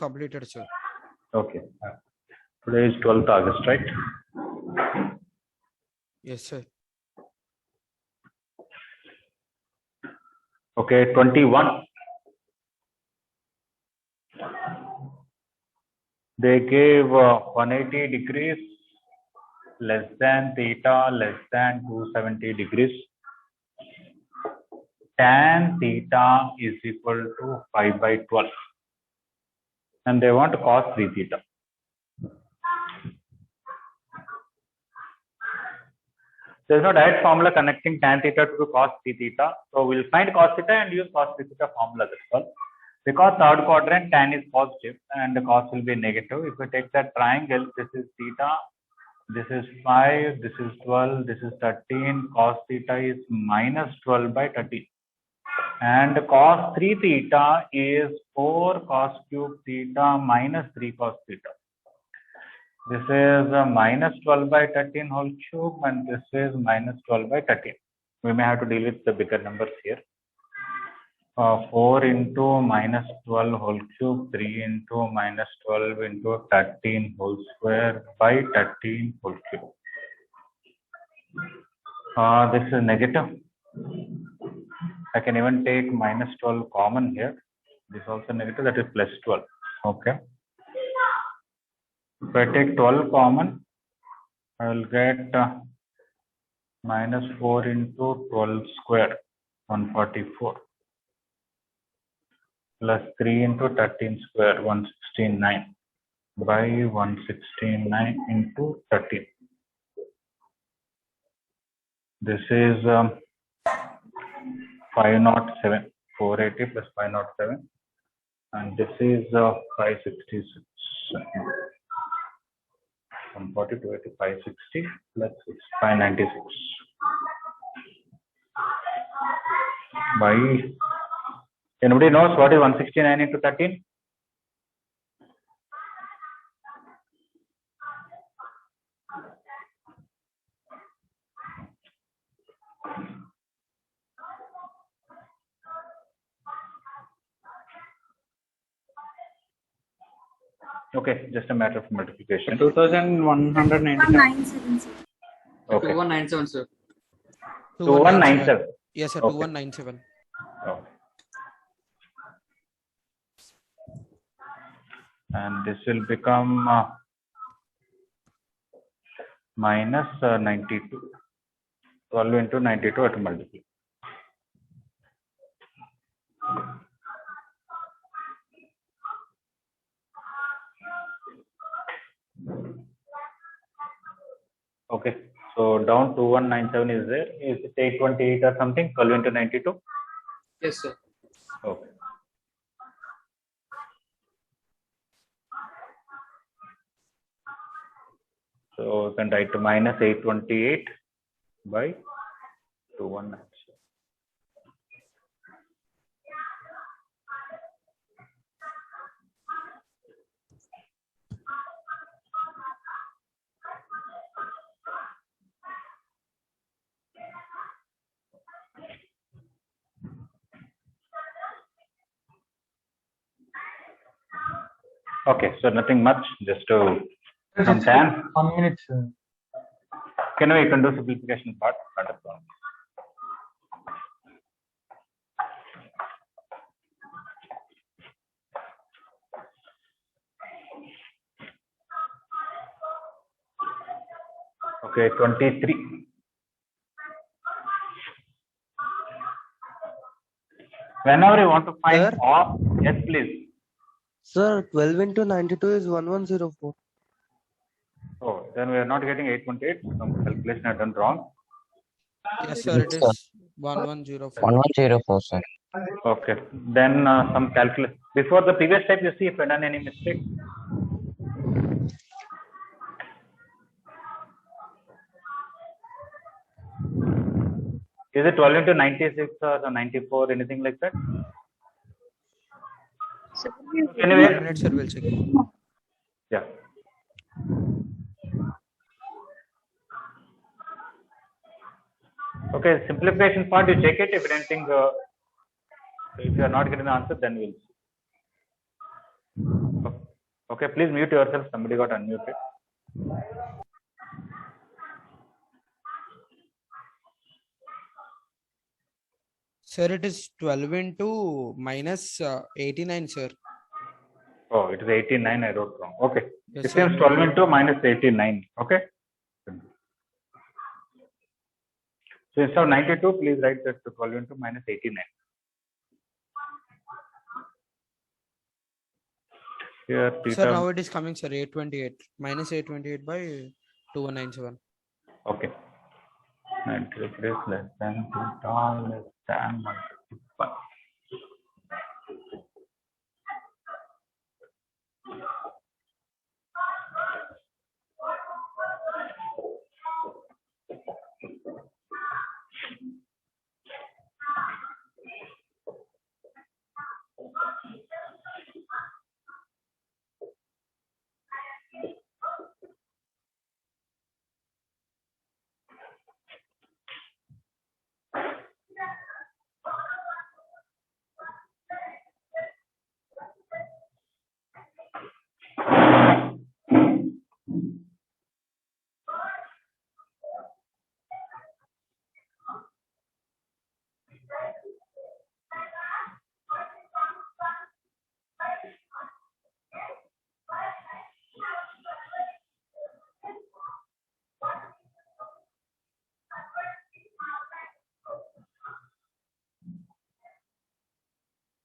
completed, sir. Okay. Today is 12th August, right? Yes, sir. Okay, 21. They gave 180 degrees less than theta less than 270 degrees. Tan theta is equal to 5 by 12. And they want cos 3 theta. There is no direct formula connecting tan theta to cos 3 theta. So we'll find cos theta and use cos 3 theta formula as well. Because third quadrant tan is positive and the cos will be negative. If we take that triangle, this is theta, this is 5, this is 12, this is 13. Cos theta is minus 12 by 13. And cos 3 theta is 4 cos cube theta minus 3 cos theta. This is minus 12 by 13 whole cube and this is minus 12 by 13. We may have to deal with the bigger numbers here. 4 into minus 12 whole cube, 3 into minus 12 into 13 whole square by 13 whole cube. This is negative. I can even take minus 12 common here. This is also negative, that is plus 12. Okay. If I take 12 common, I will get minus 4 into 12 square, 144. Plus 3 into 13 square, 169 by 169 into 13. This is 507, 480 plus 507, and this is 566. 140 to 80, 560 plus 596 by. Anybody knows what is 169 into 13? Okay, just a matter of multiplication. 2197. Okay. 2197, sir. 2197. Yes, sir. Okay. 2197. Okay. And this will become minus 92. 12 into 92 at multiply. Okay, so down 2197 is there. Is it 828 or something? 12 into 92? Yes, sir. Okay. So you can write minus 828 by 2197. Okay, so nothing much, just to some tan. 1 minute, sir. Can we can do simplification part? Not a problem. Okay, 23. Whenever you want to find Sir? or, yes, please. Sir, 12 into 92 is 1104. Oh, then we are not getting 818. Some calculation I done wrong. Yes, sir. It is 1104. 1104, sir. Okay, then some calculation. Before the previous step, you see if I done any mistake. Is it 12 into 96 or 94, anything like that? Anyway, 1 minute, sir. We'll check. yeah. Okay, simplification part, you check it. If anything, if you are not getting the answer, then we'll see. Okay. Okay, please mute yourself. Somebody got unmuted. Sir, it is 12 into minus 89, sir. Oh, it is 89. I wrote wrong. Okay. Yes, It sir. seems 12 into minus 89. Okay. So instead of 92, please write that 12 into minus 89. Here, theta. Sir, now it is coming, sir. 828 minus 828 by 2197. Okay. 93 is less than theta less than 155.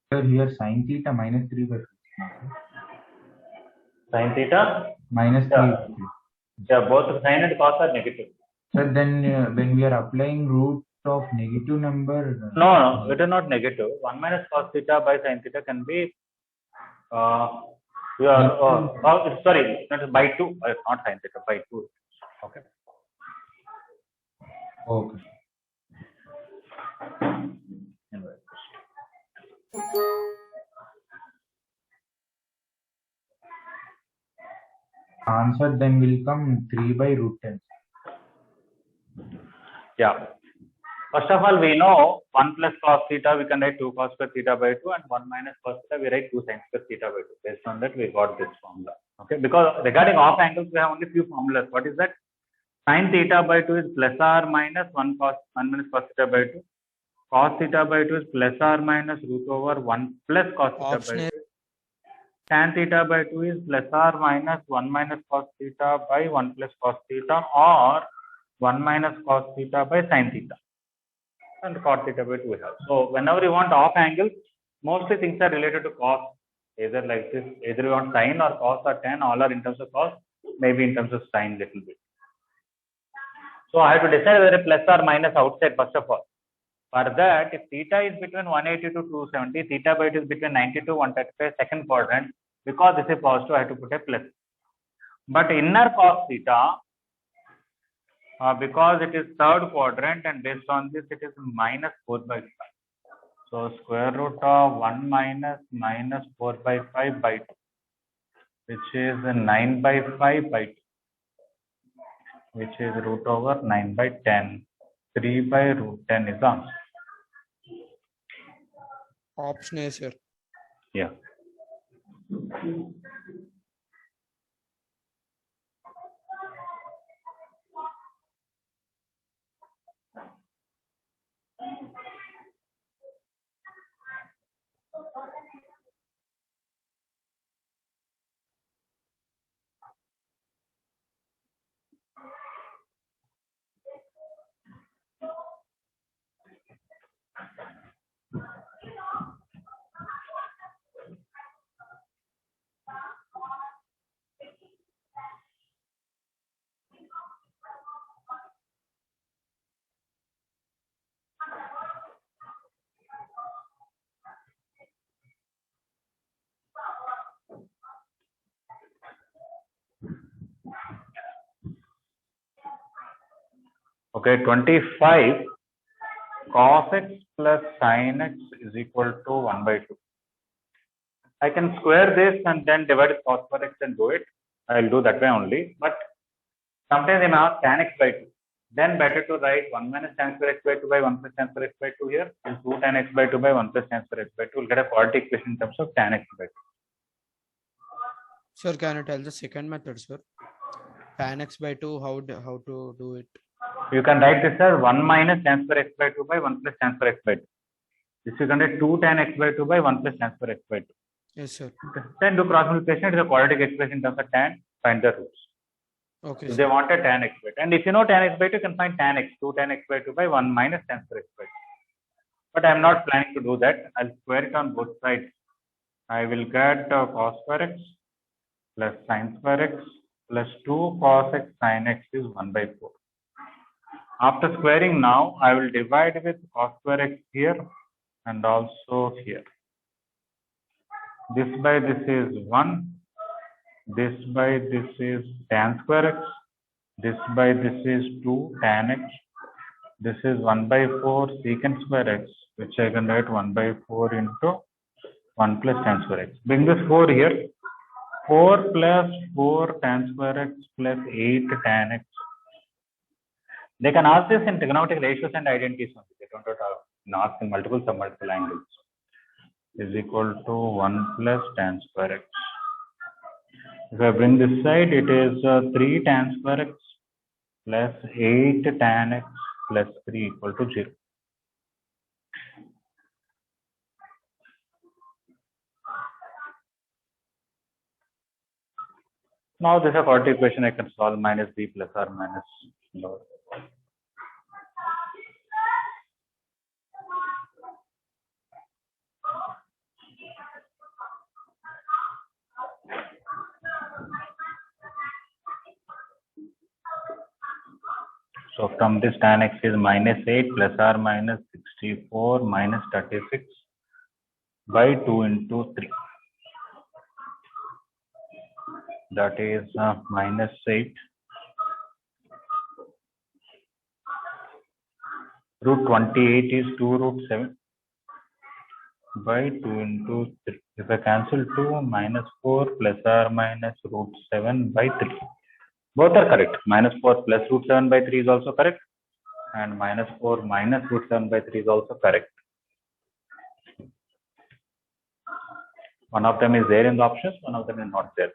Sir, here sin theta minus 3 by 15. Sin theta? Minus 3 by 3. Yeah, both sin and cos are negative. Sir, then when we are applying root of negative number. No, it is not negative. 1 minus cos theta by sin theta can be, sorry, not by 2. Not sin theta, by 2. Okay. Okay. Answer then will come 3 by root 10. Yeah. First of all, we know 1 plus cos theta, we can write 2 cos square theta by 2, and 1 minus cos theta, we write 2 sin square theta by 2. Based on that, we got this formula. Okay. Because regarding off angles, we have only few formulas. What is that? Sin theta by 2 is plus or minus 1 minus cos theta by 2. Cos theta by 2 is plus or minus root over 1 plus cos theta Option by A. 2. Tan theta by 2 is plus or minus 1 minus cos theta by 1 plus cos theta, or 1 minus cos theta by sin theta. And cot theta by 2 we have. So whenever you want off angles, mostly things are related to cos. Either like this, either you want sin or cos or tan, all are in terms of cos, maybe in terms of sin little bit. So I have to decide whether a plus or minus outside first of all. For that, if theta is between 180 to 270, theta by 2 is between 90 to 135 second quadrant, because this is positive, I have to put a plus. But inner cos theta, because it is third quadrant, and based on this, it is minus 4 by 5. So square root of 1 minus 4 by 5 by 2, which is 9 by 5 by 2, which is root over 9 by 10. 3 by root 10 is the answer. Option A, sir. Yeah. Okay, 25 cos x plus sin x is equal to 1 by 2. I can square this and then divide cos per x and do it. I'll do that way only. But sometimes they may ask tan x by 2. Then better to write 1 minus tan square x by 2 by 1 plus tan square x by 2 here. And 2 tan x by 2 by 1 plus tan square x by 2. We'll get a quadratic equation in terms of tan x by 2. Sir, can you tell the second method, sir? Tan x by 2, how to do it? You can write this as 1 minus tan square x by 2 by 1 plus tan square x by 2. This you can write 2 tan x by 2 by 1 plus tan square x by 2. Yes, sir. Then do cross multiplication. It is a quadratic expression in terms of tan. Find the roots. Okay, If sir. they wanted tan x by 2. And if you know tan x by 2, you can find tan x. 2 tan x by 2 by 1 minus tan square x by 2. But I am not planning to do that. I'll square it on both sides. I will get cos square x plus sin square x plus 2 cos x sin x is 1 by 4. After squaring now, I will divide with cos square x here and also here. This by this is 1. This by this is tan square x. This by this is 2 tan x. This is 1 by 4 secant square x, which I can write 1 by 4 into 1 plus tan square x. Bring this 4 here. 4 plus 4 tan square x plus 8 tan x. They can ask this in trigonometric ratios and identities only. They don't have to ask in multiple submultiple angles. Is equal to 1 plus tan square x. If I bring this side, it is 3 tan square x plus 8 tan x plus 3 equal to 0. Now this is a quadratic equation I can solve minus b plus or minus lower. So from this tan x is minus 8 plus or minus 64 minus 36 by 2 into 3. That is minus 8 root 28 is 2 root 7 by 2 into 3. If I cancel 2, minus 4 plus or minus root 7 by 3. Both are correct. Minus 4 plus root 7 by 3 is also correct. And minus 4 minus root 7 by 3 is also correct. One of them is there in the options, one of them is not there.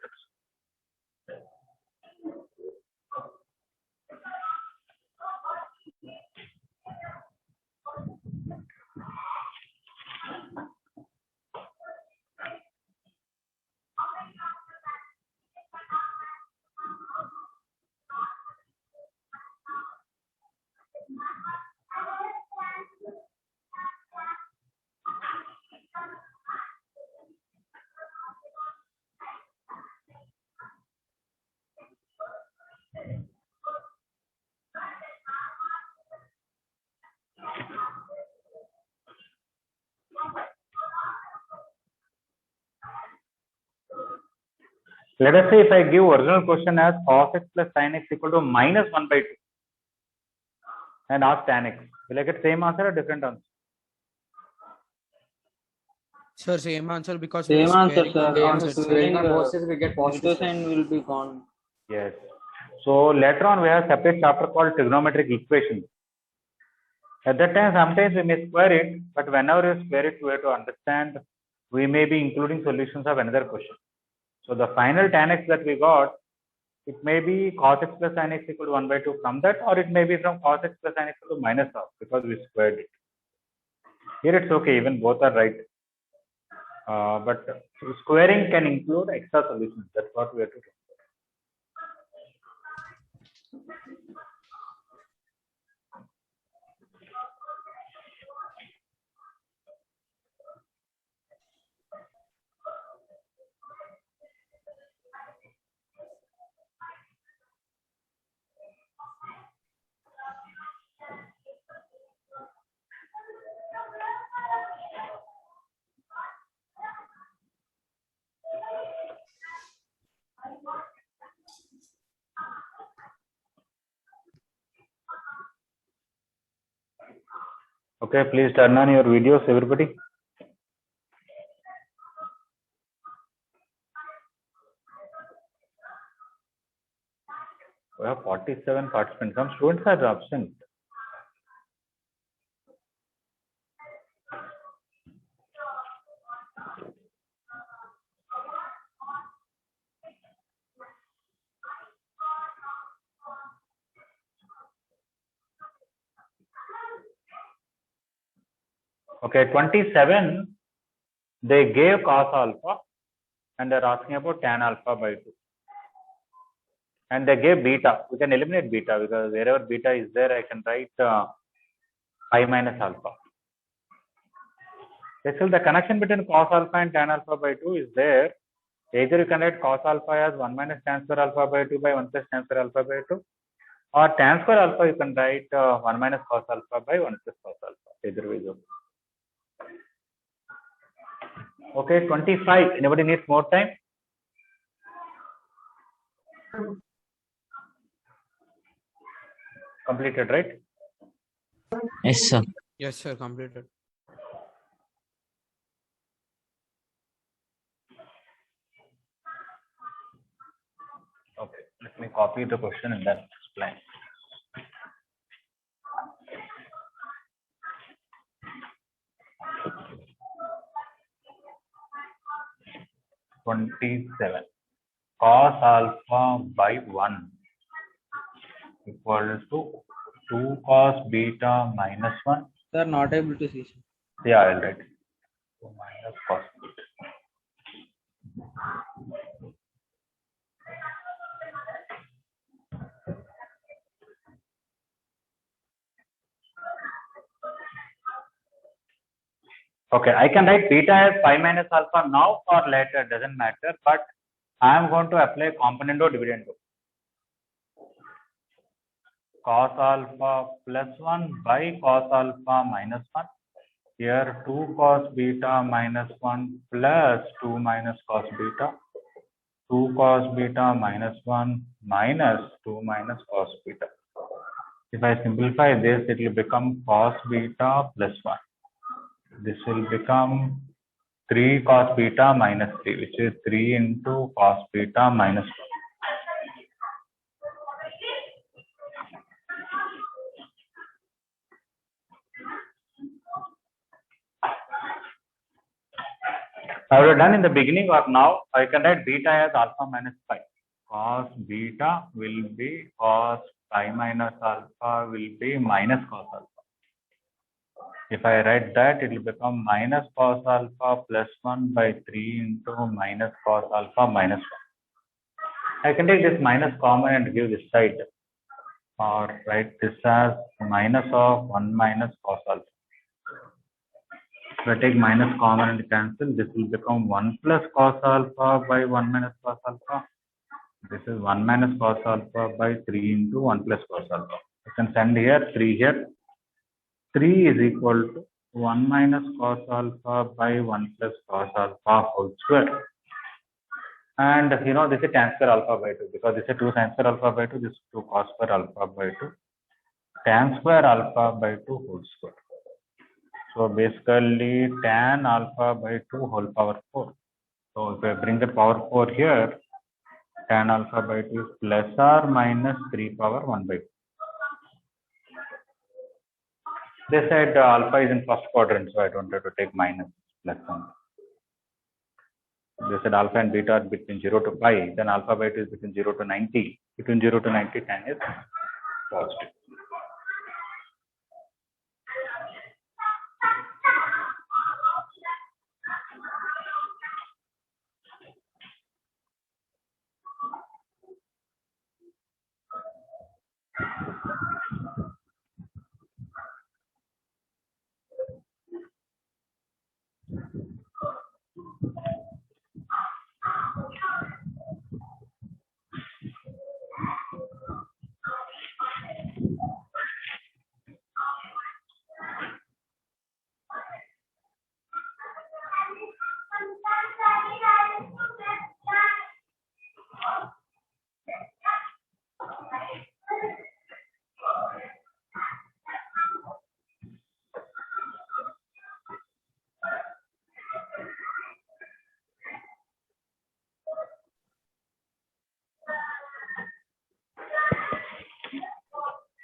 Let us say if I give original question as cos x plus sin x equal to minus 1 by 2 and ask tan x, will I get same answer or different answer? Sir, same answer because Same we're answer, squaring on sir. both On sides, sir. squaring, on both sides we get positive negative sign will be gone. Yes. So later on we have a separate chapter called trigonometric equations. At that time, sometimes we may square it, but whenever you square it, we have to understand we may be including solutions of another question. So the final tan x that we got, it may be cos x plus sin x equal to 1 by 2 from that, or it may be from cos x plus sin x equal to minus half because we squared it. Here it's okay, even both are right. But squaring can include extra solutions. That's what we have to do. Okay, please turn on your videos, everybody. We have 47 participants. Some students are absent. Okay, 27, they gave cos alpha and they're asking about tan alpha by 2. And they gave beta. We can eliminate beta because wherever beta is there, I can write pi minus alpha. Still, the connection between cos alpha and tan alpha by 2 is there. Either you can write cos alpha as 1 minus tan square alpha by 2 by 1 plus tan square alpha by 2. Or tan square alpha, you can write 1 minus cos alpha by 1 plus cos alpha. Either way is okay. Okay, 25. Anybody needs more time? Completed, right? Yes, sir. Yes, sir, completed. Okay, let me copy the question and then explain. (27) cos alpha by 1 equal to 2 cos beta minus 1. Sir, not able to see. Yeah, I'll write 2 minus cos beta. Okay, I can write beta as pi minus alpha now or later, doesn't matter, but I am going to apply componendo dividendo. Cos alpha plus 1 by cos alpha minus 1. Here 2 cos beta minus 1 plus 2 minus cos beta. 2 cos beta minus 1 minus 2 minus cos beta. If I simplify this, it will become cos beta plus 1. This will become 3 cos beta minus 3, which is 3 into cos beta minus 1. I would have done in the beginning or now. I can write beta as alpha minus pi. Cos beta will be cos pi minus alpha will be minus cos alpha. If I write that, it will become minus cos alpha plus 1 by 3 into minus cos alpha minus 1. I can take this minus common and give this side, or write this as minus of 1 minus cos alpha. If I take minus common and cancel, this will become 1 plus cos alpha by 1 minus cos alpha. This is 1 minus cos alpha by 3 into 1 plus cos alpha. You can send here 3 here. 3 is equal to 1 minus cos alpha by 1 plus cos alpha whole square. And you know, this is tan square alpha by 2 because this is 2 sin square alpha by 2, this is 2 cos square alpha by 2. Tan square alpha by 2 whole square. So basically tan alpha by 2 whole power 4. So if I bring the power 4 here, tan alpha by 2 is plus or minus 3 power 1 by 2. They said alpha is in first quadrant, so I don't have to take minus plus 1. They said alpha and beta are between 0 to pi, then alpha by 2 is between 0 to 90. Between 0 to 90, tan is positive.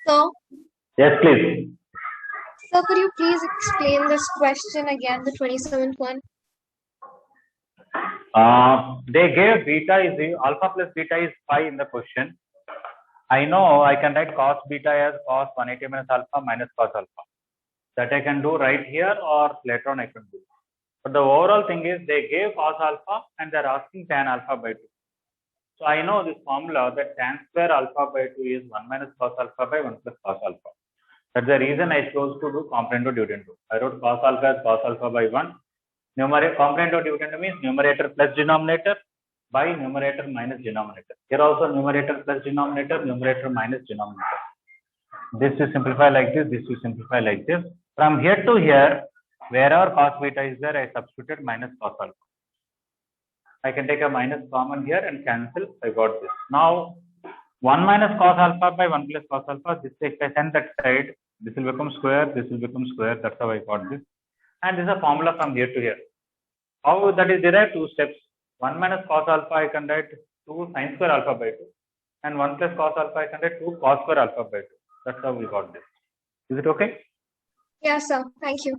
So, Yes, please. sir, could you please explain this question again, the 27th one? They gave beta is alpha plus beta is pi in the question. I know I can write cos beta as cos 180 minus alpha minus cos alpha. That I can do right here or later on I can do. But the overall thing is they gave cos alpha and they're asking tan alpha by 2. So I know this formula that tan square alpha by 2 is 1 minus cos alpha by 1 plus cos alpha. That's the reason I chose to do componendo dividendo. I wrote cos alpha as cos alpha by 1. Numerator componendo dividendo means numerator plus denominator by numerator minus denominator. Here also numerator plus denominator, numerator minus denominator. This is simplify like this, this is simplify like this. From here to here, wherever cos beta is there, I substituted minus cos alpha. I can take a minus common here and cancel. I got this. Now 1 minus cos alpha by 1 plus cos alpha. This if I send that side, this will become square, this will become square. That's how I got this. And this is a formula from here to here. How that is derived? 2 steps. 1 minus cos alpha I can write 2 sin square alpha by 2. And 1 plus cos alpha I can write 2 cos square alpha by 2. That's how we got this. Is it okay? Yes, sir. Thank you.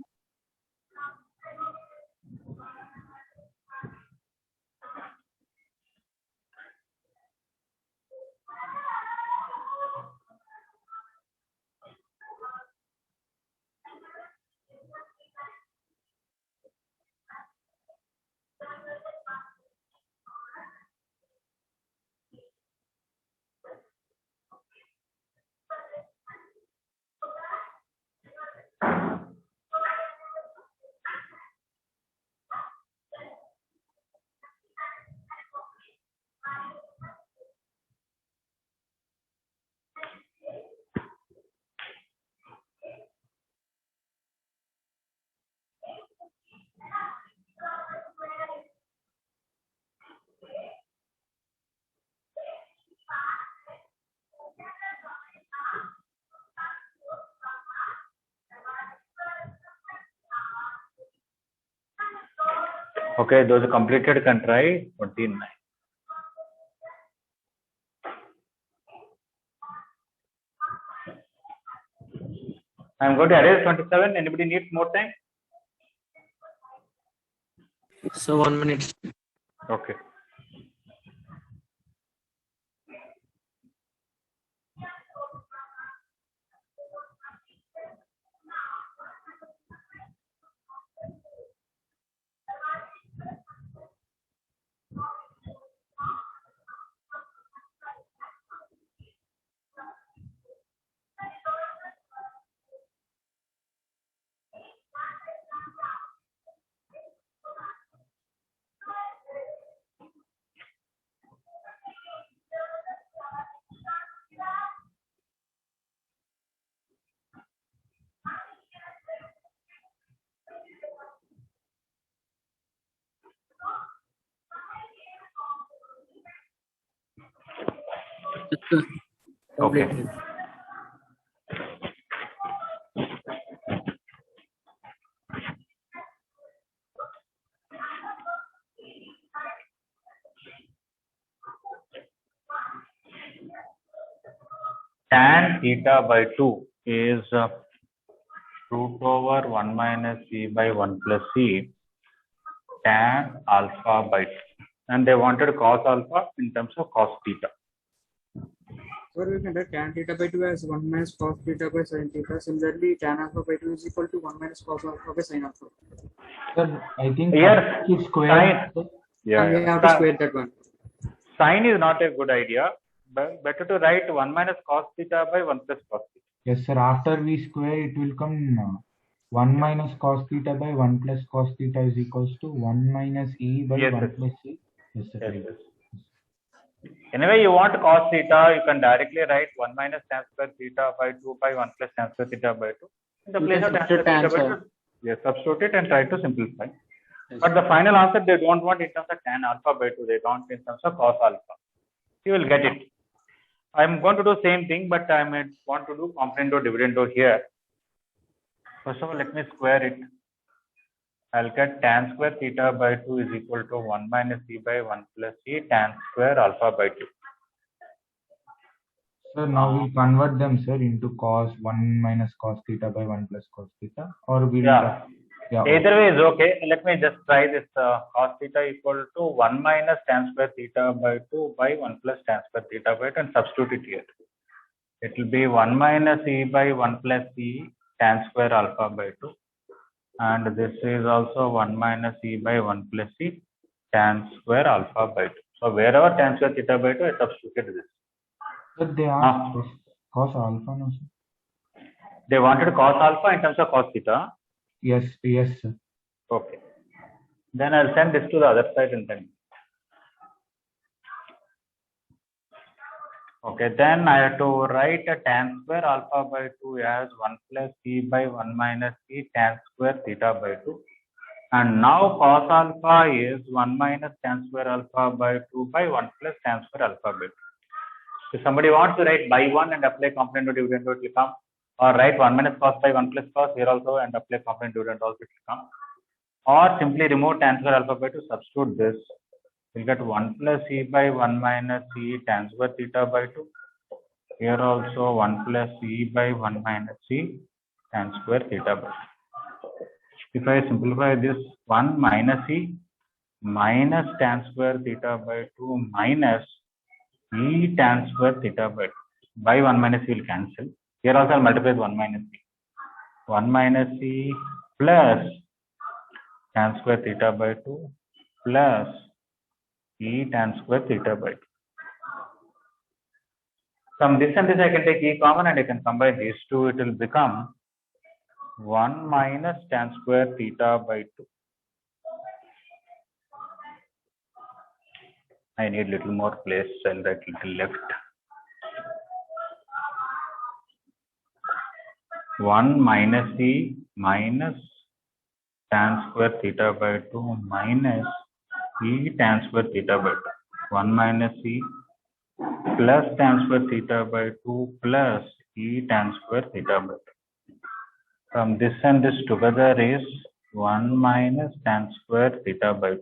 Okay, those are completed can try 29. I'm going to erase 27. Anybody needs more time? So 1 minute. Okay. Okay. Completed. Tan theta by 2 is root over 1 minus c by 1 plus c tan alpha by 2. And they wanted cos alpha in terms of cos theta. So we can write tan theta by 2 as 1 minus cos theta by sin theta. Similarly, tan alpha by 2 is equal to 1 minus cos alpha by sin alpha. Sir, I think Here, it's square. sin, We have to square that one. Sin is not a good idea. But better to write 1 minus cos theta by 1 plus cos theta. Yes, sir. After we square, it will come 1 minus cos theta by 1 plus cos theta is equals to 1 minus e by Yes, 1 yes. plus c. Yes, sir. Yes, yes. Anyway, you want cos theta, you can directly write 1 minus tan square theta by 2 by 1 plus tan square theta by 2. In the You place can of tan substitute square theta tan, by sir. 2, yes, substitute it and try to simplify. Yes. But the final answer they don't want in terms of tan alpha by 2, they want in terms of cos alpha. You will get it. I'm going to do same thing, but I might want to do componendo dividendo here. First of all, let me square it. I'll get tan square theta by 2 is equal to 1 minus c by 1 plus c tan square alpha by 2. Sir, now we'll convert them, sir, into cos 1 minus cos theta by 1 plus cos theta, or we'll Yeah. yeah. Either way is okay. Let me just try this cos theta equal to 1 minus tan square theta by 2 by 1 plus tan square theta by 2 and substitute it here. It will be 1 minus e by 1 plus c tan square alpha by 2. And this is also 1 minus e by 1 plus e tan square alpha by 2. So wherever tan square theta by 2, I substituted this. But they asked cos alpha, no, sir? They wanted cos alpha in terms of cos theta. Yes, sir. Okay. Then I'll send this to the other side and then. Okay, then I have to write a tan square alpha by 2 as 1 plus e by 1 minus e tan square theta by 2. And now cos alpha is 1 minus tan square alpha by 2 by 1 plus tan square alpha by 2. If somebody wants to write by 1 and apply component of dividend, it will come. Or write 1 minus cos by 1 plus cos here also and apply component dividend also, it will come. Or simply remove tan square alpha by 2, substitute this. We'll get 1 plus e by 1 minus e tan square theta by 2. Here also 1 plus e by 1 minus e tan square theta by 2. If I simplify this, 1 minus e minus tan square theta by 2 minus e tan square theta by 2. By 1 minus e will cancel. Here also I'll multiply with 1 minus e. 1 minus e plus tan square theta by 2 plus e tan square theta by 2. From this and this I can take e common and I can combine these two. It will become 1 minus tan square theta by 2. I need little more place. I'll write little left. 1 minus e minus tan square theta by 2 minus e tan square theta by 2. 1 minus e plus tan square theta by 2 plus e tan square theta by 2. From this and this together is 1 minus tan square theta by 2.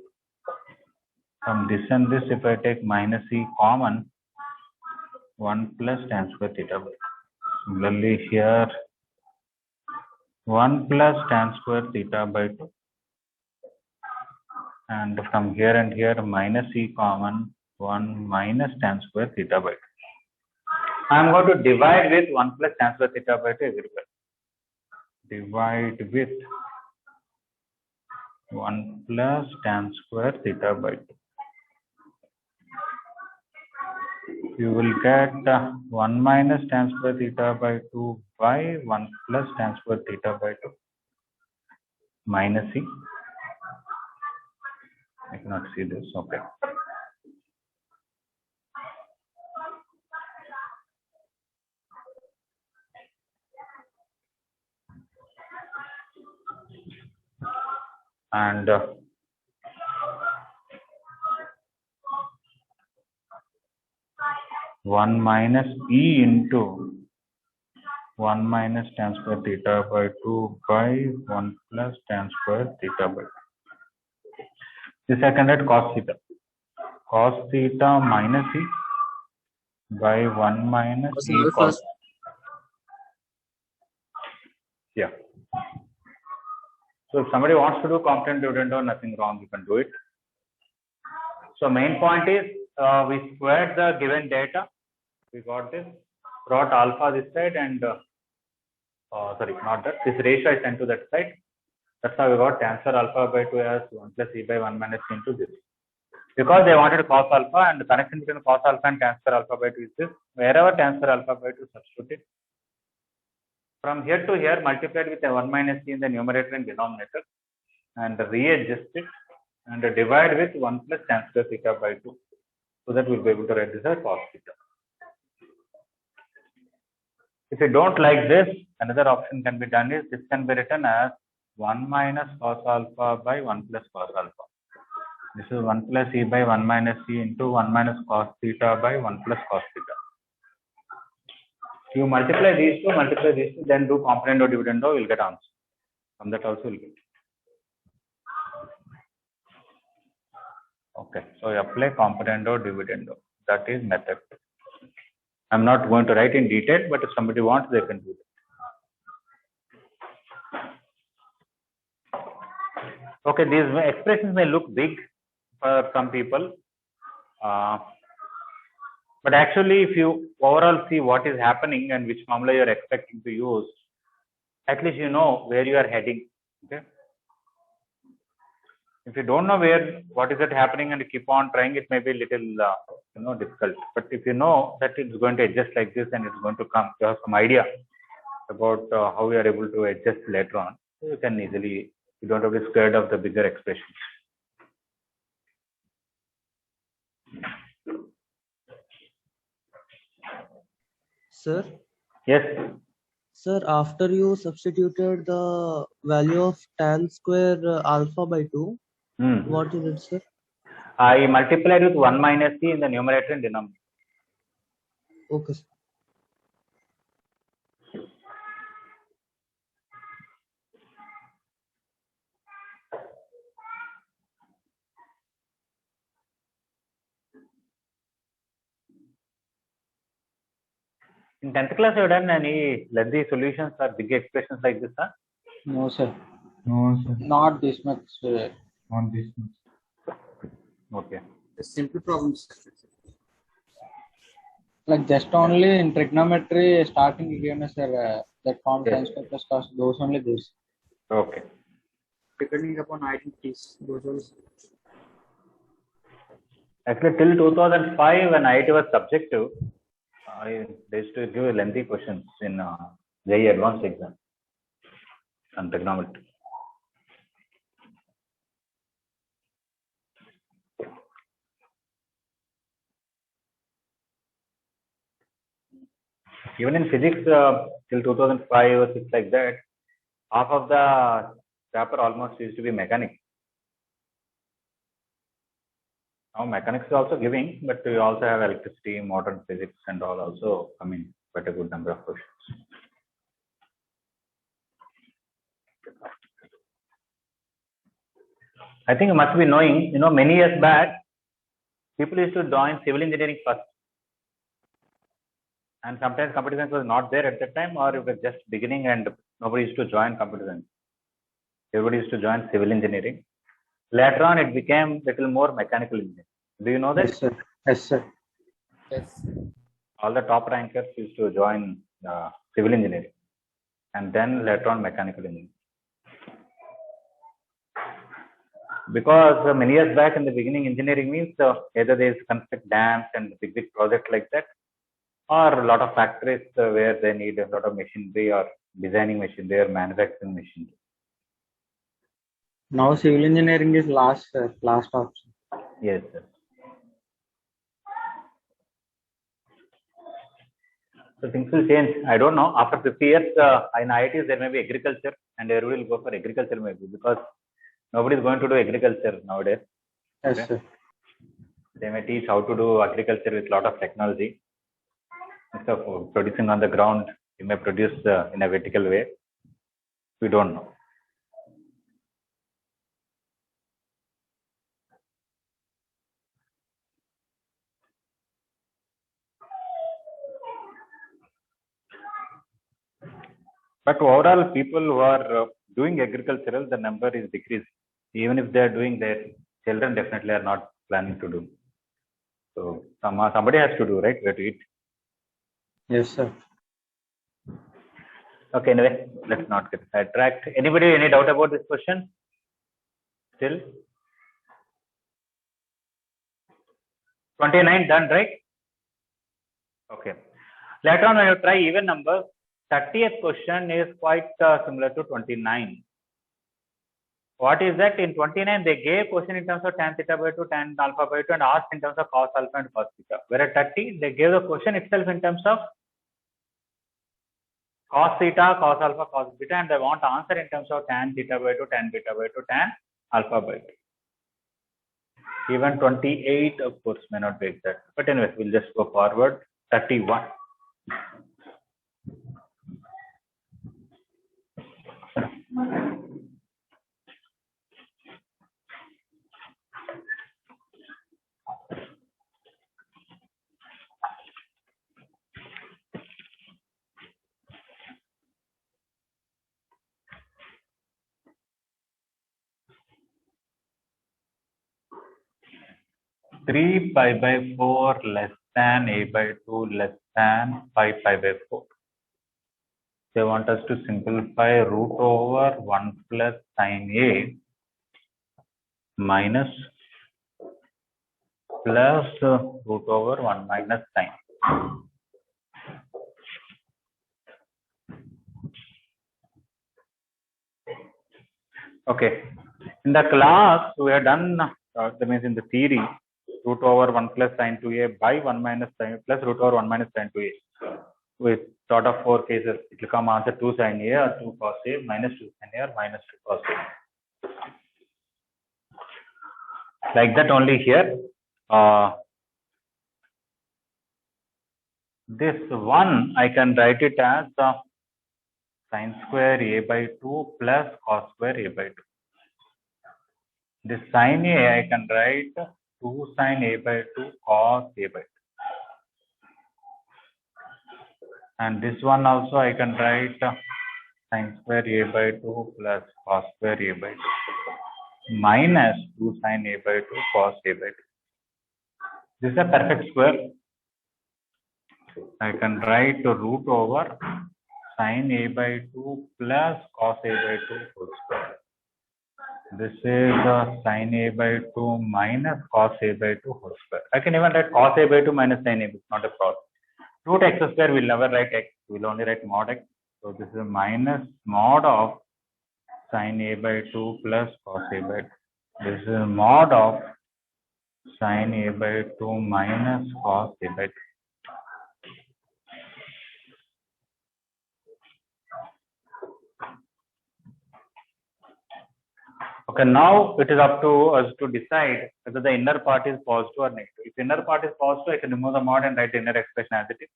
From this and this, if I take minus e common, 1 plus tan square theta by 2. Similarly here, 1 plus tan square theta by 2. And from here and here, minus e common, 1 minus tan square theta by 2. I am going to divide with 1 plus tan square theta by 2 everywhere. Divide with 1 plus tan square theta by 2. You will get 1 minus tan square theta by 2 by 1 plus tan square theta by 2 minus e. I cannot see this. Okay. And 1 minus e into 1 minus tan square theta by 2 by 1 plus tan square theta by 2. This I can write cos theta. Cos theta minus e by 1 minus Cos e alpha. cos. Yeah. So if somebody wants to do component dividend or nothing wrong, you can do it. So main point is we squared the given data. We got this, brought alpha this side and sorry, not that. This ratio I sent to that side. That's how we got tan square alpha by 2 as 1 plus e by 1 minus e into this. Because they wanted cos alpha and the connection between cos alpha and tan square alpha by 2 is this. Wherever tan square alpha by 2 substituted. From here to here, multiplied with a 1 minus e in the numerator and denominator and readjust it and divide with 1 plus tan square theta by 2. So that we'll be able to write this as cos theta. If you don't like this, another option can be done is this can be written as 1 minus cos alpha by 1 plus cos alpha. This is 1 plus e by 1 minus e into 1 minus cos theta by 1 plus cos theta. You multiply these two, then do component or dividendo, you'll get answer. From that also you'll get. Okay, so you apply component or dividendo. That is method. I'm not going to write in detail, but if somebody wants, they can do that. Okay, these expressions may look big for some people. But actually, if you overall see what is happening and which formula you're expecting to use, at least you know where you are heading. Okay. If you don't know what is it happening and you keep on trying, it may be a little difficult. But if you know that it's going to adjust like this and it's going to come, you have some idea about how you are able to adjust later on. You can easily, you don't have to be scared of the bigger expressions. Sir, Yes. sir, after you substituted the value of tan square alpha by 2, what is it, sir? I multiplied with 1 minus c in the numerator and denominator. Okay, sir. In 10th class, you have done any lengthy solutions or big expressions like this, huh? No, sir. No, sir. Not this much. Not this much. Okay. Simple problems. Like just only in trigonometry starting you given us that form Yes. tan square plus cos, those only those. Okay. Depending upon identities, those also. Actually, till 2005, when IT was subjective, they used to give lengthy questions in JEE advanced exam on trigonometry. Even in physics, till 2005 or 6 like that, half of the paper almost used to be mechanics. Now mechanics is also giving, but we also have electricity, modern physics, and all also coming quite a good number of questions. I think you must be knowing, many years back, people used to join civil engineering first. And sometimes computer science was not there at that time, or it was just beginning and nobody used to join computer science. Everybody used to join civil engineering. Later on, it became little more mechanical engineering. Do you know that? Yes, sir. Yes, sir. Yes. All the top rankers used to join civil engineering, and then later on mechanical engineering. Because many years back in the beginning, engineering means either they construct dams and big projects like that, or a lot of factories where they need a lot of machinery or designing machinery or manufacturing machinery. Now civil engineering is last option. Yes, sir. So things will change. I don't know. After 50 years, in IITs there may be agriculture, and everybody will go for agriculture maybe, because nobody is going to do agriculture nowadays. Yes, Okay. sir. They may teach how to do agriculture with a lot of technology. Instead of producing on the ground, you may produce in a vertical way. We don't know. But overall, people who are doing agricultural, the number is decreasing. Even if they are doing, their children definitely are not planning to do. So somebody has to do, right? We have to eat. Yes, sir. Okay, anyway, let's not get sidetracked. Anybody, any doubt about this question? Still? 29 done, right? Okay. Later on, when you try even numbers, 30th question is quite similar to 29. What is that? In 29, they gave question in terms of tan theta by 2, tan alpha by 2, and asked in terms of cos alpha and cos theta. Whereas 30, they gave the question itself in terms of cos theta, cos alpha, cos beta, and they want answer in terms of tan theta by 2, tan beta by 2, tan alpha by 2. Even 28, of course, may not be exact. But anyway, we'll just go forward. 31. Three pi by 4 less than a by 2 less than 5 pi by 4. They want us to simplify root over 1 plus sine A minus plus root over 1 minus sine. Okay. In the class, we have done, that means in the theory, root over 1 plus sine 2a by 1 minus sine plus root over 1 minus sine 2a. With sort of 4 cases, it will come answer 2 sine a or 2 cos a minus 2 sine a or minus 2 cos a. Like that only here. This one I can write it as sine square a by 2 plus cos square a by 2. This sine a I can write 2 sine a by 2 cos a by 2. And this one also I can write sine square a by 2 plus cos square a by 2 minus 2 sine a by 2 cos a by 2. This is a perfect square. I can write root over sine a by 2 plus cos a by 2 whole square. This is sine a by 2 minus cos a by 2 whole square. I can even write cos a by 2 minus sine a, it's not a problem. Root x square, we'll never write x, we'll only write mod x. So this is a minus mod of sine a by 2 plus cos a by 2. This is mod of sine a by 2 minus cos a by 2. Okay, now it is up to us to decide whether the inner part is positive or negative. If inner part is positive, I can remove the mod and write the inner expression as it is.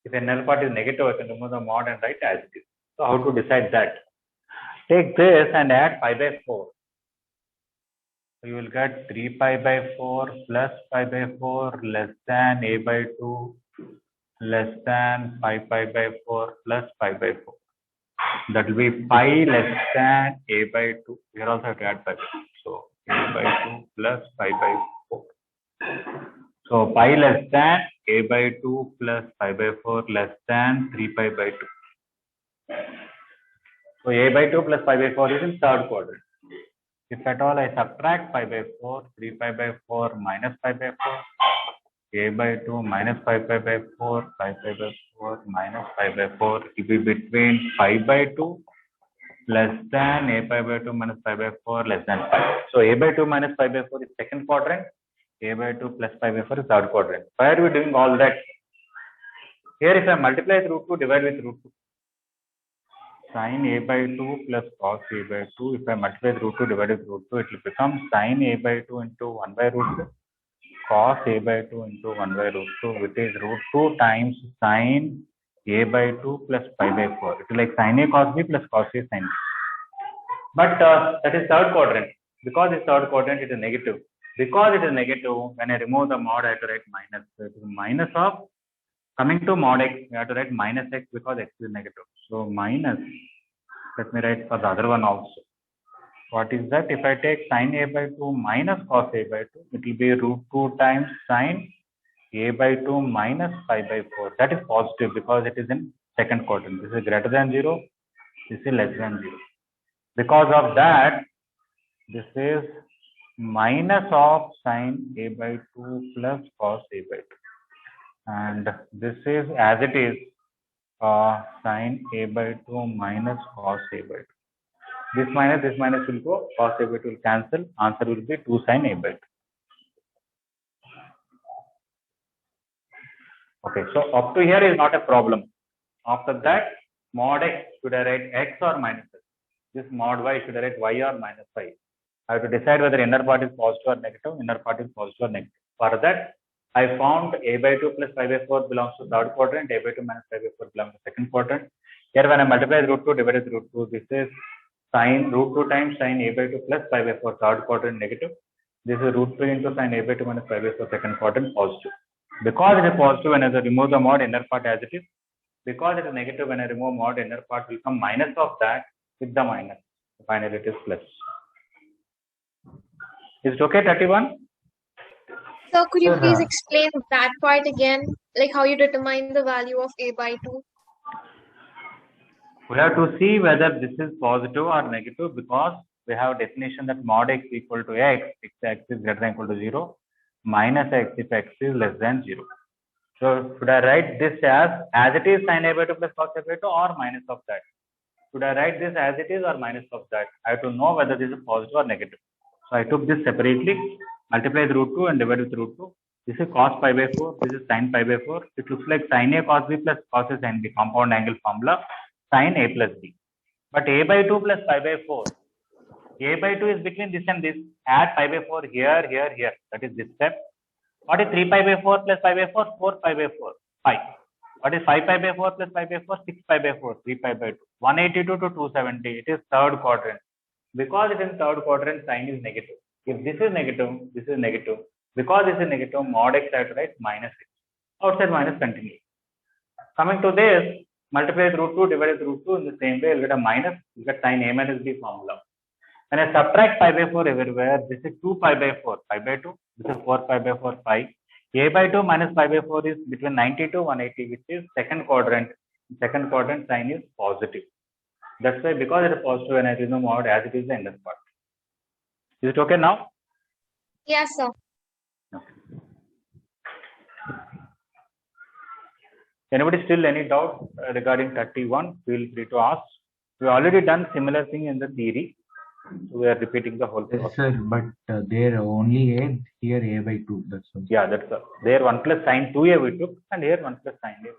If inner part is negative, I can remove the mod and write as it is. So how to decide that? Take this and add pi by 4. So you will get 3 pi by 4 plus pi by 4 less than a by 2 less than 5 pi by 4 plus pi by 4. That will be pi less than a by 2. Here also have to add pi by 2. So a by 2 plus pi by 4. So pi less than a by 2 plus pi by 4 less than 3 pi by 2. So a by 2 plus pi by 4 is in third quadrant. If at all I subtract pi by 4, 3 pi by 4 minus pi by 4, a by 2 minus 5 pi by 4, 5 pi by 4 minus 5 by 4, it will be between 5 by 2 less than a pi by 2 minus 5 by 4 less than 5. So a by 2 minus 5 by 4 is second quadrant, a by 2 plus 5 by 4 is third quadrant. Why are we doing all that? Here if I multiply with root 2, divide with root 2. Sine a by 2 plus cos a by 2, if I multiply with root 2 divided with root 2, it will become sine a by 2 into 1 by root 2. Cos a by 2 into 1 by root 2, which is root 2 times sine a by 2 plus pi by 4. It is like sine a cos b plus cos a sine b. But that is third quadrant. Because it's third quadrant, it is negative. Because it is negative, when I remove the mod, I have to write minus. So it is minus of, coming to mod x, we have to write minus x because x is negative. So minus, let me write for the other one also. What is that? If I take sine a by 2 minus cos a by 2, it will be root 2 times sine a by 2 minus pi by 4. That is positive because it is in second quadrant. This is greater than 0. This is less than 0. Because of that, this is minus of sine a by 2 plus cos a by 2. And this is as it is sine a by 2 minus cos a by 2. This minus will go, cos a by 2 will cancel, answer will be 2 sine a by 2. Okay, so up to here is not a problem. After that, mod x, should I write x or minus x? This mod y, should I write y or minus y? I have to decide whether inner part is positive or negative, inner part is positive or negative. For that, I found a by 2 plus pi by 4 belongs to third quadrant, a by 2 minus pi by 4 belongs to second quadrant. Here when I multiply root 2 divided with root 2, this is sine root 2 times sine a by 2 plus pi by 4 third quadrant negative. This is root 3 into sine a by 2 minus pi by 4 second quadrant positive. Because it is positive, when I remove the mod, inner part as it is. Because it is negative, when I remove mod, inner part will come minus of that with the minus. Finally it is plus. Is it okay, 31? So could you please explain that part again, like how you determine the value of a by 2? We have to see whether this is positive or negative because we have definition that mod x equal to x if x is greater than equal to 0, minus x if x is less than 0. So should I write this as it is sin a by 2 plus cos a by 2 or minus of that? Should I write this as it is or minus of that? I have to know whether this is positive or negative. So I took this separately, multiply with root 2 and divide with root 2. This is cos pi by 4, this is sin pi by 4. It looks like sin a cos b plus cos a sin b, compound angle formula, sin a plus b. But a by 2 plus pi by 4, a by 2 is between this and this. Add pi by 4 here, here, here. That is this step. What is 3 pi by 4 plus pi by 4? 4 pi by 4, 5. What is 5 pi by 4 plus pi by 4? 6 pi by 4, 3 pi by 2. 182 to 270. It is third quadrant. Because it is third quadrant, sign is negative. If this is negative, this is negative. Because this is negative, mod x I have to write minus x. Outside minus continue. Coming to this, multiply with root 2, divide with root 2 in the same way, you'll get a minus, you get sin a minus b formula. When I subtract pi by 4 everywhere, this is 2 pi by 4, pi by 2, this is 4 pi by 4, 5. A by 2 minus pi by 4 is between 90 to 180, which is second quadrant. Second quadrant sign is positive. That's why because it is positive and I remove mod as it is the inner part. Is it okay now? Yes, sir. Anybody still any doubt regarding 31? Feel free to ask. We already done similar thing in the theory. So we are repeating the whole Yes, process. sir, but there only a, here a by 2. That's all. Yeah, that's all. There 1 plus sin 2a we took and here 1 plus sin a.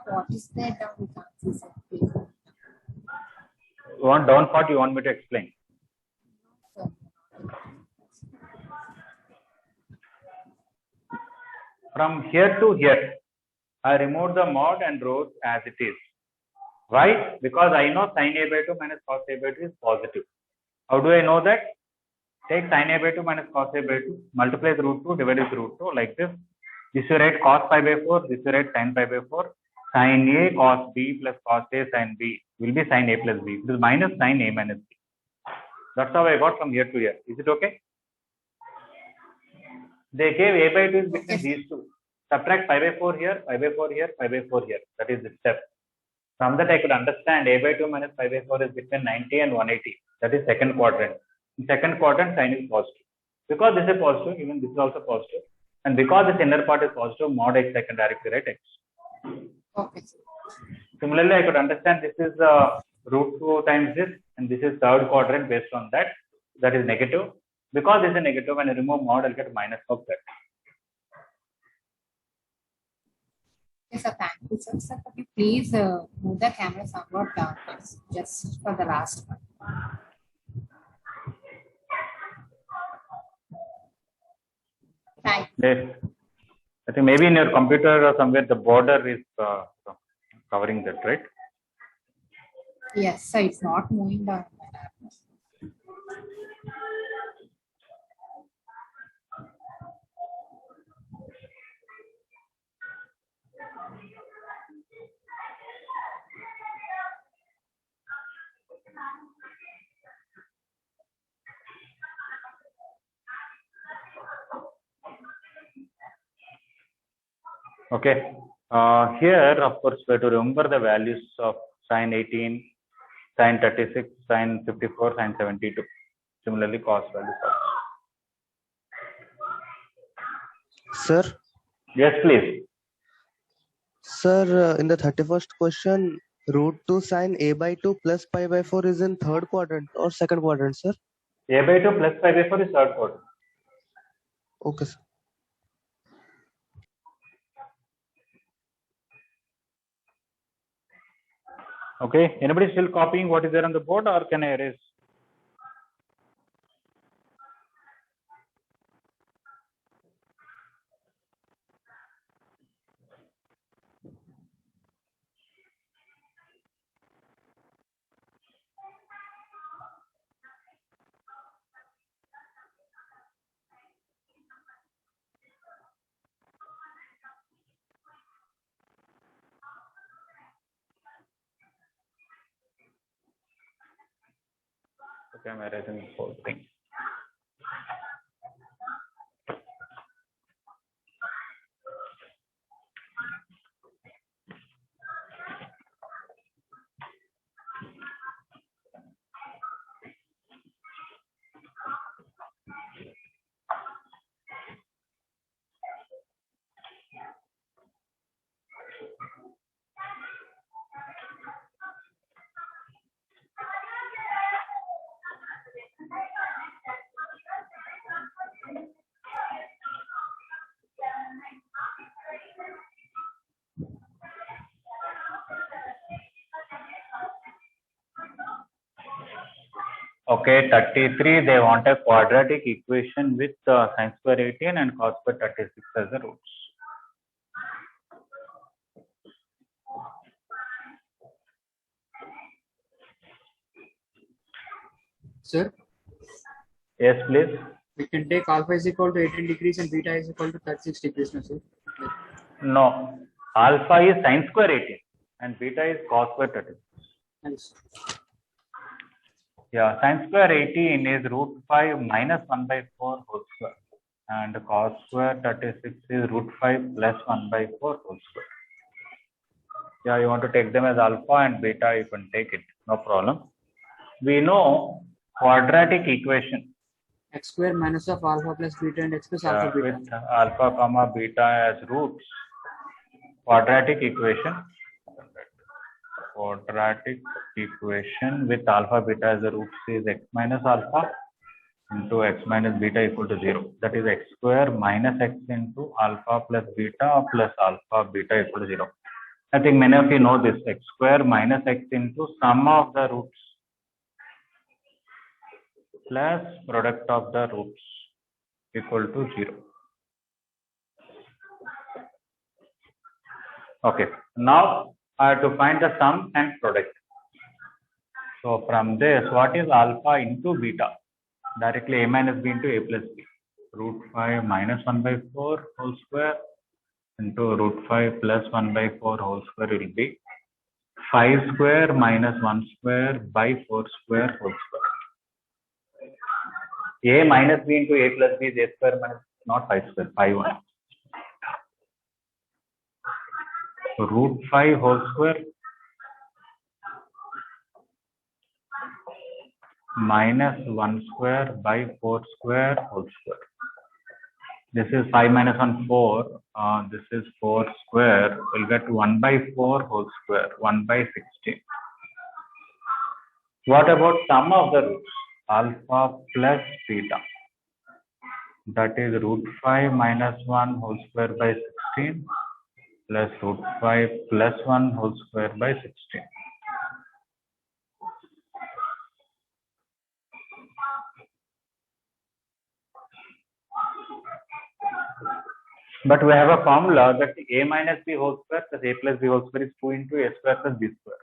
What is that down? We can't see something. You want down part, you want me to explain? From here to here, I removed the mod and wrote as it is. Why? Because I know sin a by 2 minus cos a by 2 is positive. How do I know that? Take sin a by 2 minus cos a by 2, multiply with root 2, divide with root 2 like this. This you write cos pi by 4, this you write sin pi by 4. Sin a cos b plus cos a sin b will be sin a plus b. This is minus sin a minus b. That's how I got from here to here. Is it okay? They gave a by 2 is between these two. Subtract pi by 4 here, pi by 4 here, pi by 4 here. That is the step. From that I could understand a by 2 minus pi by 4 is between 90 and 180. That is second quadrant. In second quadrant, sign is positive. Because this is positive, even this is also positive. And because this inner part is positive, mod x I can directly write x. Okay. Similarly, I could understand this is root 2 times this, and this is third quadrant based on that. That is negative. Because this is negative, when I remove mod, I'll get minus of that. Yes, sir. Thank you, sir. Sir, could you please move the camera somewhat downwards, just for the last one. Thank you. Yes. I think maybe in your computer or somewhere the border is covering that, right? Yes, sir. It's not moving down. Okay. Here, of course, we have to remember the values of sin 18, sin 36, sin 54, sin 72. Similarly, cos values also. Sir, Yes, please. Sir, in the 31st question, root 2 sine a by 2 plus pi by 4 is in third quadrant or second quadrant, sir? A by 2 plus pi by 4 is third quadrant. Okay, sir. Okay, anybody still copying what is there on the board, or can I erase? Okay, I'm erasing the whole thing. Okay, 33, they want a quadratic equation with sin square 18 and cos square 36 as the roots. Sir, Yes, please. we can take alpha is equal to 18 degrees and beta is equal to 36 degrees, no, sir? No, alpha is sin square 18 and beta is cos square 36. Nice. Yeah, sin square 18 is root 5 minus 1 by 4 whole square, and cos square 36 is root 5 plus 1 by 4 whole square. Yeah, you want to take them as alpha and beta, you can take it, no problem. We know quadratic equation X square minus of alpha plus beta and x plus alpha beta. with alpha comma beta as roots. Quadratic equation with alpha beta as the roots is x minus alpha into x minus beta equal to 0. That is x square minus x into alpha plus beta plus alpha beta equal to 0. I think many of you know this. X square minus x into sum of the roots plus product of the roots equal to 0. Okay, now I have to find the sum and product. So from this, what is alpha into beta? Directly a minus b into a plus b. Root 5 minus 1 by 4 whole square into root 5 plus 1 by 4 whole square will be 5 square minus 1 square by 4 square whole square. A minus b into a plus b is a square minus not 5 square, 5 1. So root 5 whole square minus 1 square by 4 square whole square. This is 5 minus 1, 4. This is 4 square. We'll get 1 by 4 whole square, 1 by 16. What about sum of the roots? Alpha plus beta. That is root 5 minus 1 whole square by 16 plus root 5 plus 1 whole square by 16. But we have a formula that a minus b whole square plus a plus b whole square is 2 into a square plus b square.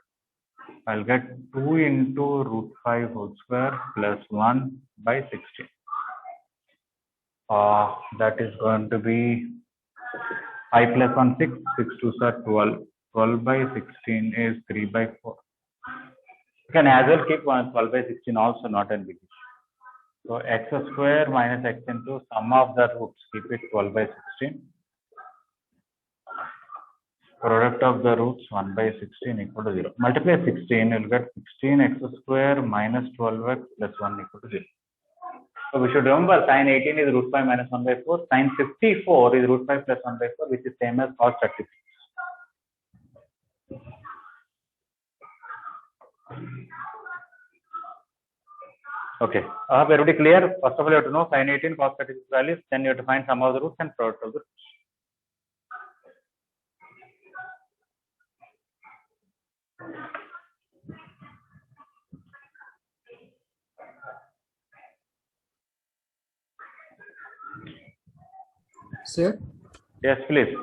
I'll get 2 into root 5 whole square plus 1 by 16. That is going to be 5 plus 1, 6, 6 2s are 12. 12 by 16 is 3 by 4. You can as well keep 12 by 16 also, not a big issue. So x square minus x into sum of the roots, keep it 12 by 16. Product of the roots 1 by 16 equal to 0. Multiply 16, you'll get 16x square minus 12x plus 1 equal to 0. So we should remember sin 18 is root 5 minus 1 by 4. Sin 54 is root 5 plus 1 by 4, which is same as cos 36. Okay. Everybody clear? First of all, you have to know sin 18 cos 36 values. Then you have to find sum of the roots and product of the roots. Sir, Yes, please.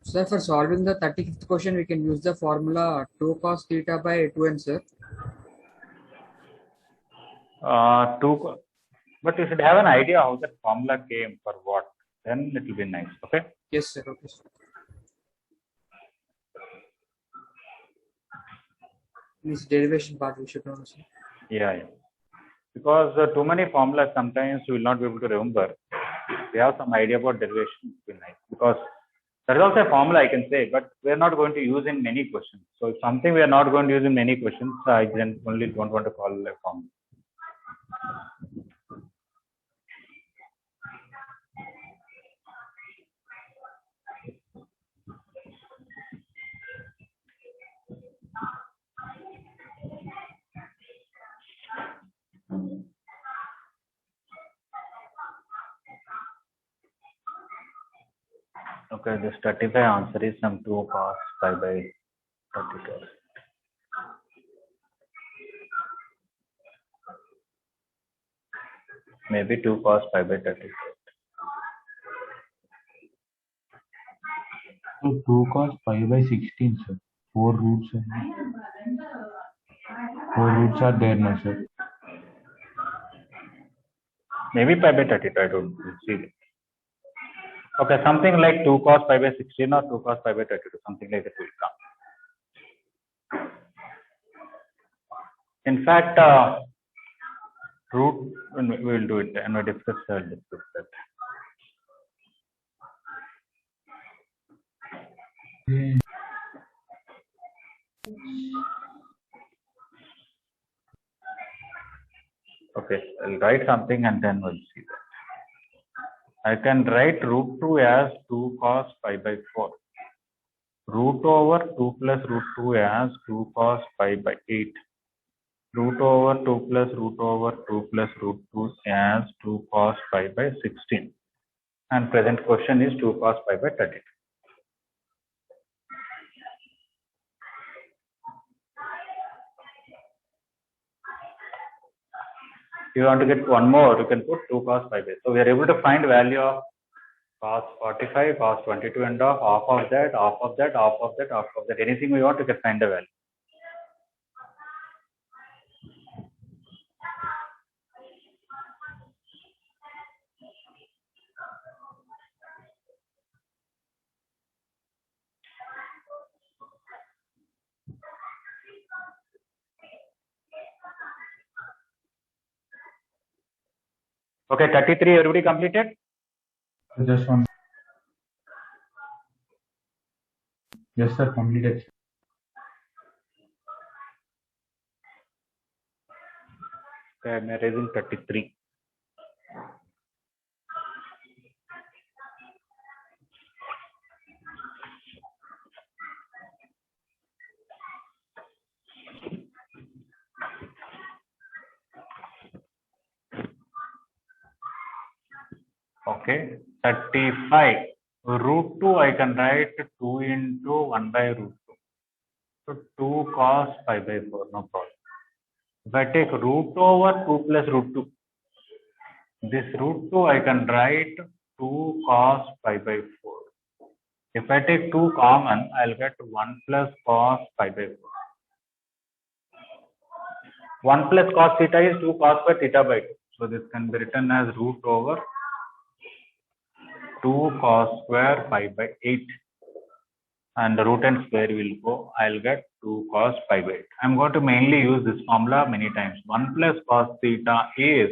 sir, for solving the 35th question, we can use the formula 2 cos theta by 2n, sir. But you should have an idea how that formula came for what. Then it will be nice. Okay. Yes, sir. Okay, sir. This derivation part we should know, sir. Yeah. Because too many formulas sometimes you will not be able to remember. We have some idea about derivation, it will be nice. Because there is also a formula I can say, but we are not going to use in many questions. So if something we are not going to use in many questions, I then only don't want to call a formula. Okay, this 35 answer is some 2 cos pi by 32. Maybe 2 cos pi by 32. So 2 cos pi by 16, sir. 4 roots are 4 roots are there, no, sir. Maybe pi by 32, I don't see it. Okay, something like 2 cos pi by 16 or 2 cos pi by 32, something like that will come. In fact, root, we will do it and we discuss that. Okay, I'll write something and then we'll see that. I can write root 2 as 2 cos pi by 4. Root over 2 plus root 2 as 2 cos pi by 8. Root over 2 plus root over 2 plus root 2 as 2 cos pi by 16. And present question is 2 cos pi by 32. If you want to get one more, you can put 2 cos pi by. So we are able to find value of cos 45, cos 22 and half of that, half of that, half of that, half of that. Anything we want, you can find the value. Okay, 33, everybody completed? Just one. Yes, sir, completed. Okay, I'm erasing 33. Okay, 35. Root 2, I can write 2 into 1 by root 2. So 2 cos pi by 4, no problem. If I take root over 2 plus root 2, this root 2 I can write 2 cos pi by 4. If I take 2 common, I'll get 1 plus cos pi by 4. 1 plus cos theta is 2 cos by theta by 2. So this can be written as root over 2 cos square pi by 8. And the root and square will go. I'll get 2 cos pi by 8. I'm going to mainly use this formula many times. 1 plus cos theta is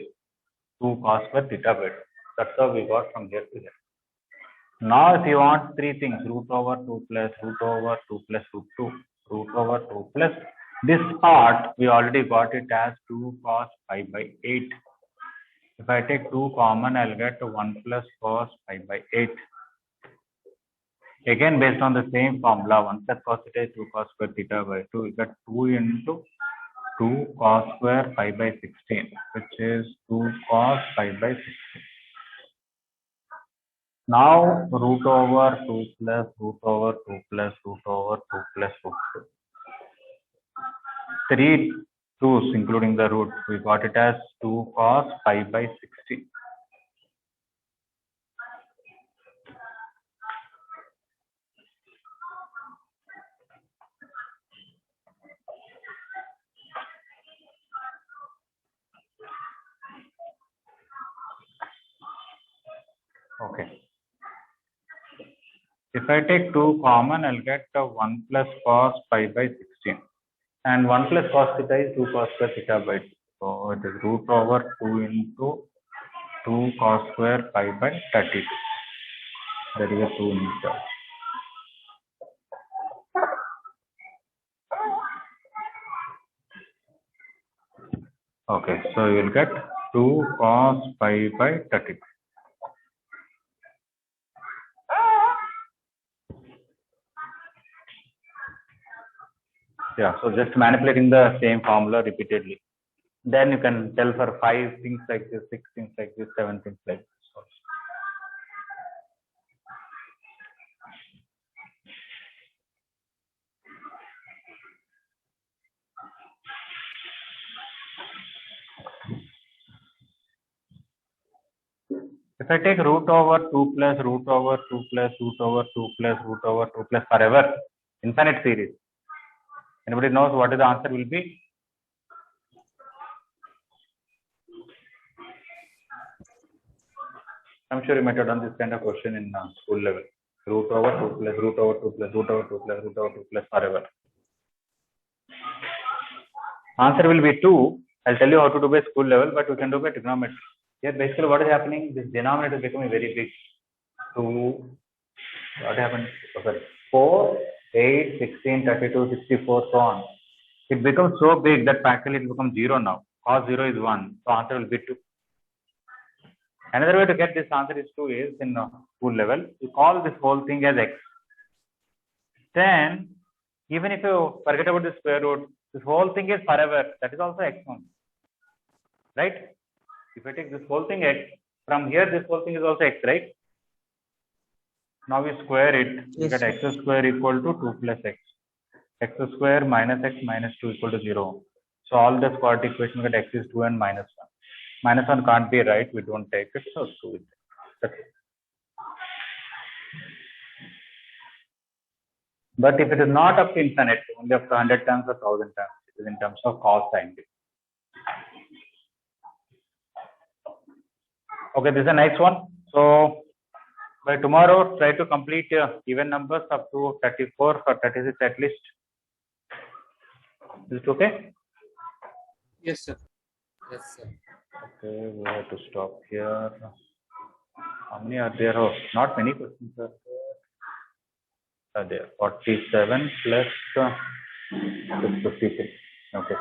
2 cos square theta by 2. That's how we got from here to here. Now, if you want three things, root over 2 plus root over 2 plus root 2, root over 2 plus this part, we already got it as 2 cos pi by 8. If I take 2 common, I'll get 1 plus cos pi by 8. Again, based on the same formula, 1 plus cos theta is 2 cos square theta by 2. You get 2 into 2 cos square pi by 16, which is 2 cos pi by 16. Now root over 2 plus root over 2 plus root over 2 plus root 2. 3 2's including the root. We got it as 2 cos pi by 16. Okay. If I take 2 common, I'll get 1 plus cos pi by 16. And 1 plus cos theta is 2 cos square theta by 2. So it is root over 2 into 2 cos square pi by 32. That is a 2 meter. Okay, so you will get 2 cos pi by 32. Yeah, so just manipulating the same formula repeatedly. Then you can tell for 5 things like this, 6 things like this, 7 things like this. If I take root over 2 plus root over 2 plus root over 2 plus root over 2 plus forever, infinite series. Anybody knows what is the answer will be? I'm sure you might have done this kind of question in school level. Root over 2 plus root over 2 plus root over 2 plus root over 2 plus forever. Answer will be 2. I'll tell you how to do by school level, but we can do by trigonometry. Here basically what is happening, this denominator is becoming very big. 2, what happened? Oh, sorry. 4, 8, 16, 32, 64, so on. It becomes so big that practically it becomes 0 now. Cos 0 is 1, so answer will be 2. Another way to get this answer is 2 is in school level, you call this whole thing as x. Then, even if you forget about the square root, this whole thing is forever. That is also x only. Right? If I take this whole thing x, from here this whole thing is also x, right? Now we square it, you get x square equal to 2 plus x. X square minus x minus 2 equal to 0. So all the quadratic equation get x is 2 and minus 1. Minus 1 can't be right, we don't take it, so 2 is there. Okay. But if it is not up to infinite, only up to 100 times or 1000 times, it is in terms of cos sin. Okay, this is a nice one. So by tomorrow, try to complete even numbers up to 34 or 36 at least. Is it okay? Yes, sir. Yes, sir. Okay, we have to stop here. How many are there? Oh, not many questions are there. 47 plus 53. Okay.